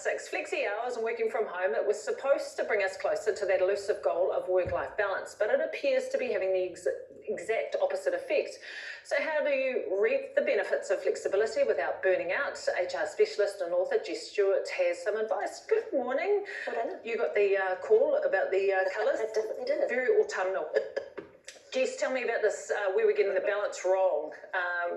6. Flexi hours and working from home, it was supposed to bring us closer to that elusive goal of work-life balance, but it appears to be having the exact opposite effect. So how do you reap the benefits of flexibility without burning out? HR specialist and author Jess Stuart has some advice. Good morning. Well done. You got the call about the colours? I definitely did. Very autumnal. Jess, tell me about this, where we're getting the balance wrong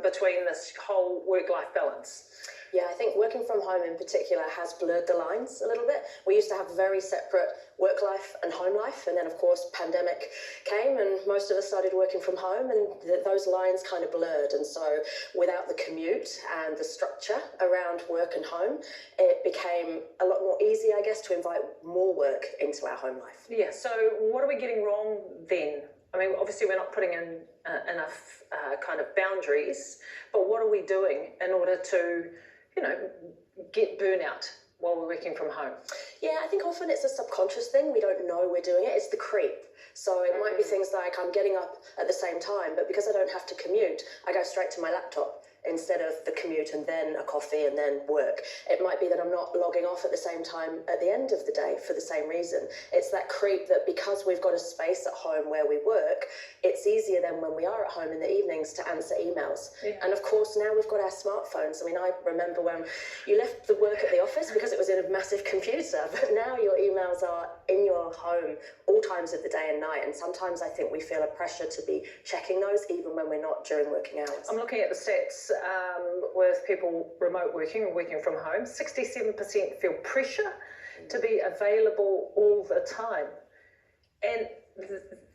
between this whole work-life balance. Yeah, I think working from home in particular has blurred the lines a little bit. We used to have very separate work life and home life, and then of course pandemic came and most of us started working from home, and those lines kind of blurred. And so without the commute and the structure around work and home, it became a lot more easy, I guess, to invite more work into our home life. Yeah, so what are we getting wrong then? I mean, obviously we're not putting in enough kind of boundaries, but what are we doing in order to, get burnout while we're working from home? Yeah, I think often it's a subconscious thing. We don't know we're doing it. It's the creep. So it might be things like I'm getting up at the same time, but because I don't have to commute, I go straight to my laptop instead of the commute and then a coffee and then work. It might be that I'm not logging off at the same time at the end of the day for the same reason. It's that creep that because we've got a space at home where we work, it's easier than when we are at home in the evenings to answer emails. Yeah. And of course now we've got our smartphones. I mean, I remember when you left the work at the office because it was in a massive computer, but now your emails are in your home all times of the day and night, and sometimes I think we feel a pressure to be checking those even when we're not during working hours. I'm looking at the stats with people remote working or working from home. 67% feel pressure to be available all the time. And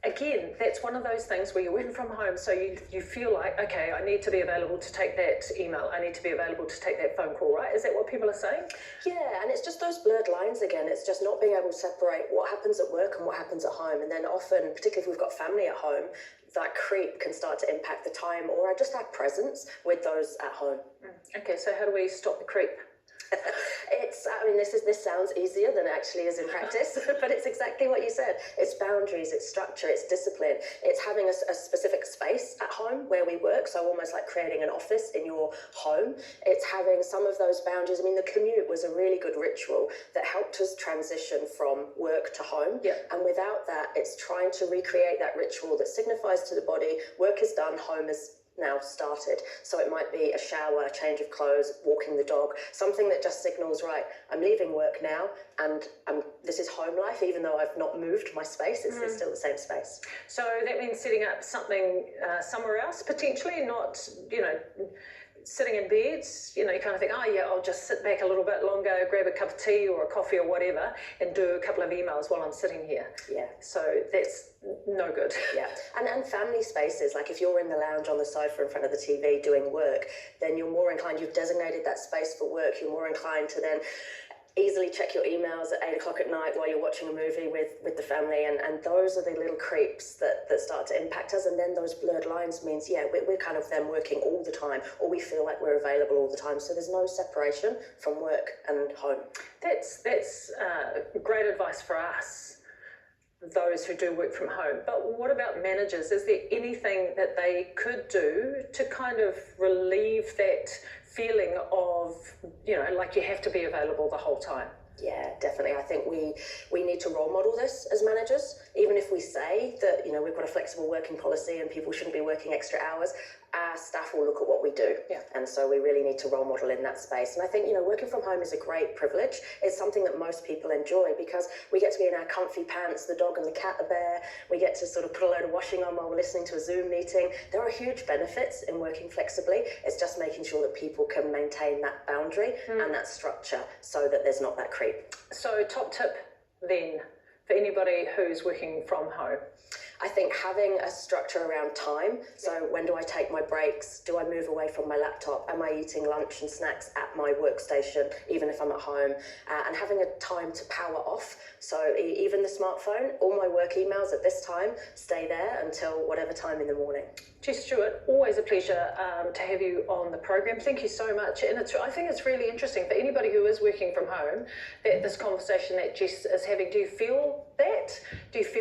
again, that's one of those things where you're working from home, so you feel like, okay, I need to be available to take that email, I need to be available to take that phone call, right? Is that what people are saying? Yeah, and it's just those blurred lines again. It's just not being able to separate what happens at work and what happens at home. And then often, particularly if we've got family at home, that creep can start to impact the time or just our presence with those at home. Okay, so how do we stop the creep? This sounds easier than actually is in practice, but it's exactly what you said. It's boundaries, it's structure, it's discipline. It's having a specific space at home where we work, so almost like creating an office in your home. It's having some of those boundaries. I mean, the commute was a really good ritual that helped us transition from work to home. Yeah. And without that, it's trying to recreate that ritual that signifies to the body, work is done, home is now started. So it might be a shower, a change of clothes, walking the dog, something that just signals, right, I'm leaving work now and this is home life, even though I've not moved my space, it's still the same space. So that means setting up something somewhere else, potentially, not, sitting in bed, you kind of think, oh yeah, I'll just sit back a little bit longer, grab a cup of tea or a coffee or whatever, and do a couple of emails while I'm sitting here. Yeah. So that's no good. Yeah. And family spaces, like if you're in the lounge on the sofa in front of the TV doing work, then you're more inclined, you've designated that space for work, you're more inclined to then easily check your emails at 8 o'clock at night while you're watching a movie with the family, and those are the little creeps that start to impact us. And then those blurred lines means, yeah, we're kind of then working all the time, or we feel like we're available all the time, so there's no separation from work and home. That's great advice for us, those who do work from home. But what about managers? Is there anything that they could do to kind of relieve that feeling of, like you have to be available the whole time? Yeah, definitely. I think we need to role model this as managers. Even if we say that, we've got a flexible working policy and people shouldn't be working extra hours, our staff will look at what we do. Yeah. And so we really need to role model in that space. And I think, working from home is a great privilege. It's something that most people enjoy because we get to be in our comfy pants, the dog and the cat are there. We get to sort of put a load of washing on while we're listening to a Zoom meeting. There are huge benefits in working flexibly. It's just making sure that people can maintain that boundary and that structure so that there's not that creep. So top tip then for anybody who's working from home? I think having a structure around time. So when do I take my breaks? Do I move away from my laptop? Am I eating lunch and snacks at my workstation, even if I'm at home? And having a time to power off. So even the smartphone, all my work emails at this time stay there until whatever time in the morning. Jess Stuart, always a pleasure to have you on the program. Thank you so much. And I think it's really interesting for anybody who is working from home, that this conversation that Jess is having. Do you feel that? Do you feel